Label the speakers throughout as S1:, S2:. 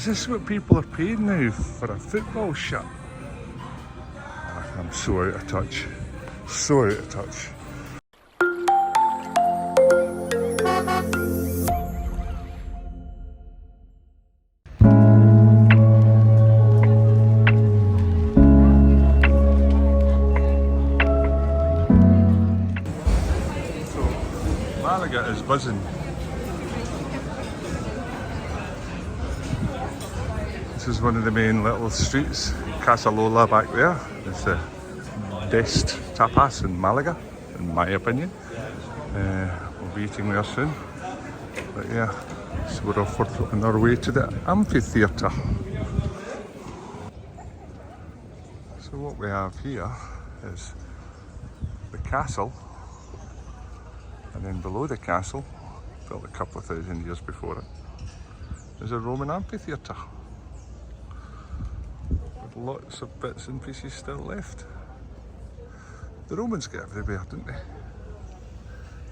S1: Is this what people are paying now for a football shirt? I'm so out of touch. So out of touch. So, Malaga is buzzing. This is one of the main little streets. Casalola back there. It's the best tapas in Malaga, in my opinion. We'll be eating there soon. But yeah, so we're off on our way to the amphitheatre. So what we have here is the castle, and then below the castle, built a couple of thousand years before it, is a Roman amphitheatre. Lots of bits and pieces still left. The Romans get everywhere, didn't they?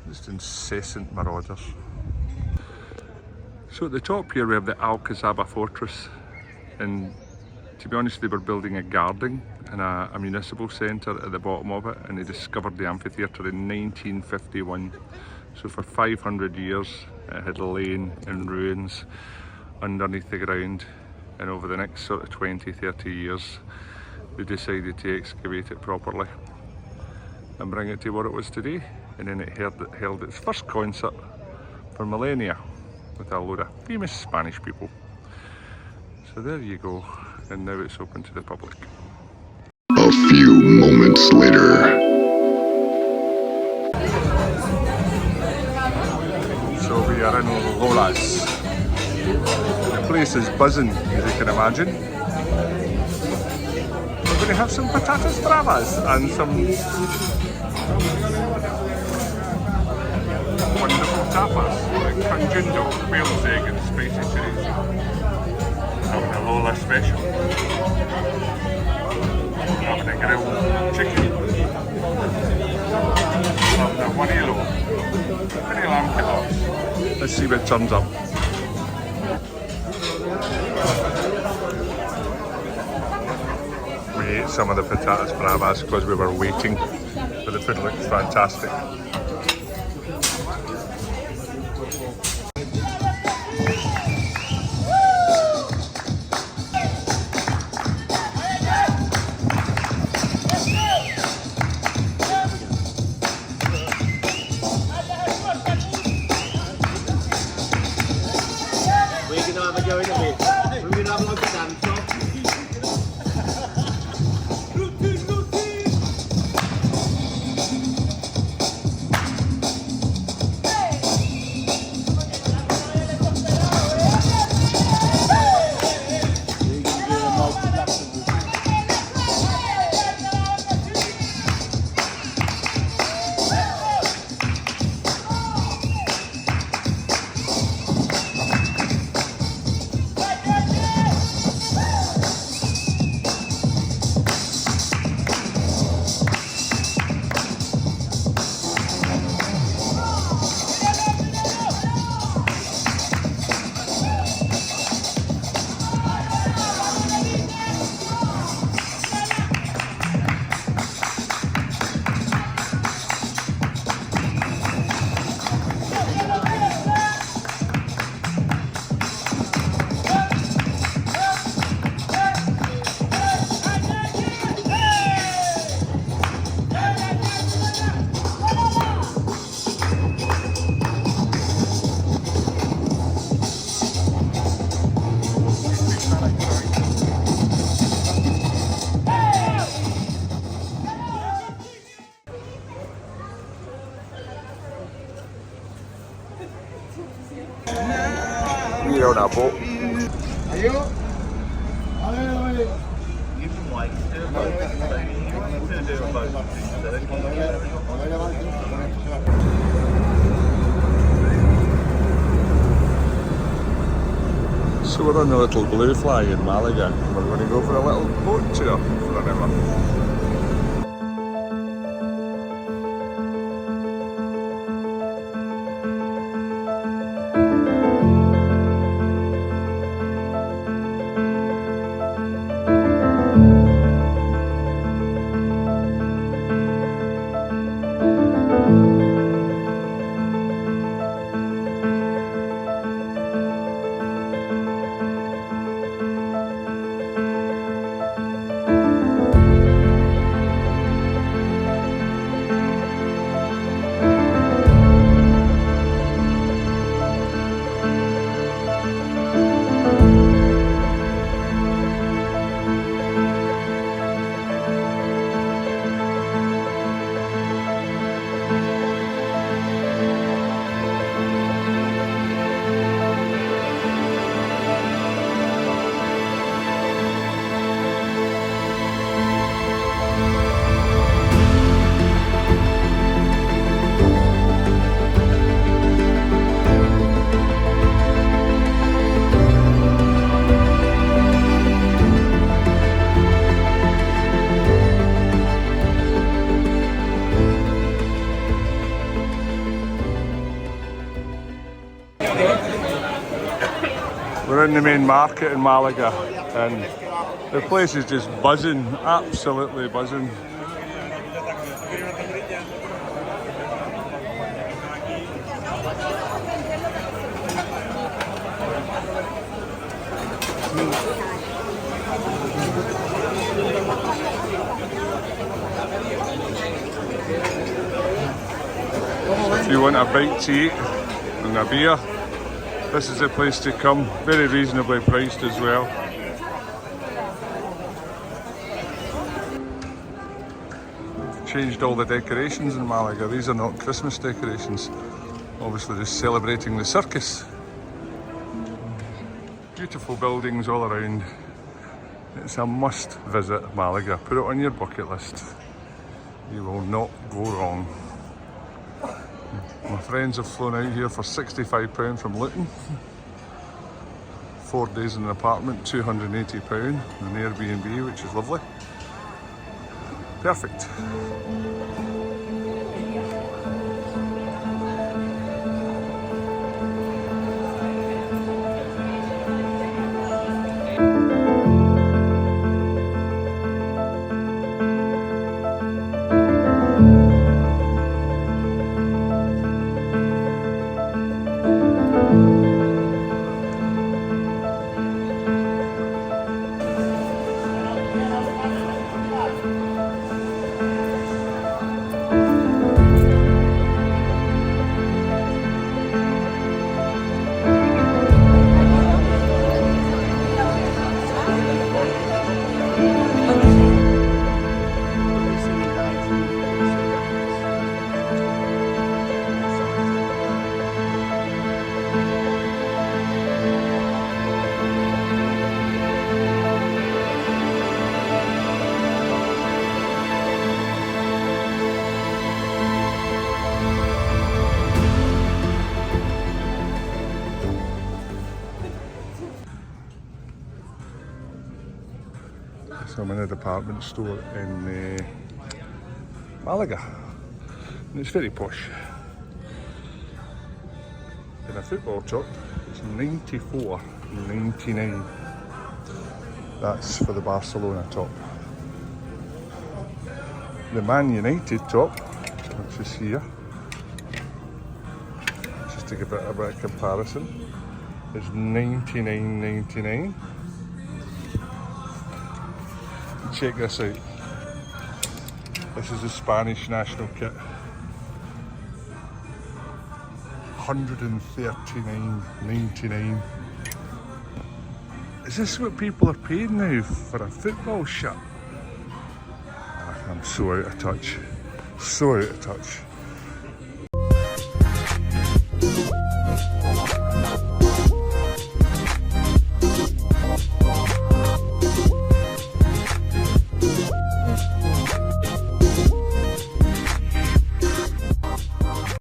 S1: Just incessant marauders. So at the top here we have the Alcazaba fortress, and to be honest they were building a garden and a municipal centre at the bottom of it, and they discovered the amphitheatre in 1951. So for 500 years it had lain in ruins underneath the ground. And over the next sort of 20-30 years, they decided to excavate it properly and bring it to what it was today. And then it held its first concert for millennia with a load of famous Spanish people. So there you go, and now it's open to the public.
S2: A few moments later.
S1: So we are in Lola's. The place is buzzing, as you can imagine. We're going to have some patatas bravas and some wonderful tapas, like conjundo, quail's egg and spicy chorizo. Having a Lola special. Having a grilled chicken. Having a 1 euro. Mini lamb kebabs. Let's see what turns up. We ate some of the patatas bravas because we were waiting, but the food looked fantastic. We're on our boat. So we're on the little blue flag in Malaga. We're going to go for a little boat tour for an hour. the main market in Malaga, and the place is just buzzing, absolutely buzzing. If you want a bite to eat and a beer, this is the place to come. Very reasonably priced as well. Changed all the decorations in Malaga. These are not Christmas decorations. Obviously just celebrating the circus. Beautiful buildings all around. It's a must visit Malaga. Put it on your bucket list. You will not go wrong. My friends have flown out here for £65 from Luton. 4 days in an apartment, £280, an Airbnb, which is lovely. Perfect. So I'm in a department store in Malaga, and it's very posh. In a football top, it's $94.99. That's for the Barcelona top. The Man United top, which is here, just to give it a bit of comparison, is $99.99. Check this out. This is the Spanish national kit. $139.99. Is this what people are paying now for a football shirt? I'm so out of touch. So out of touch.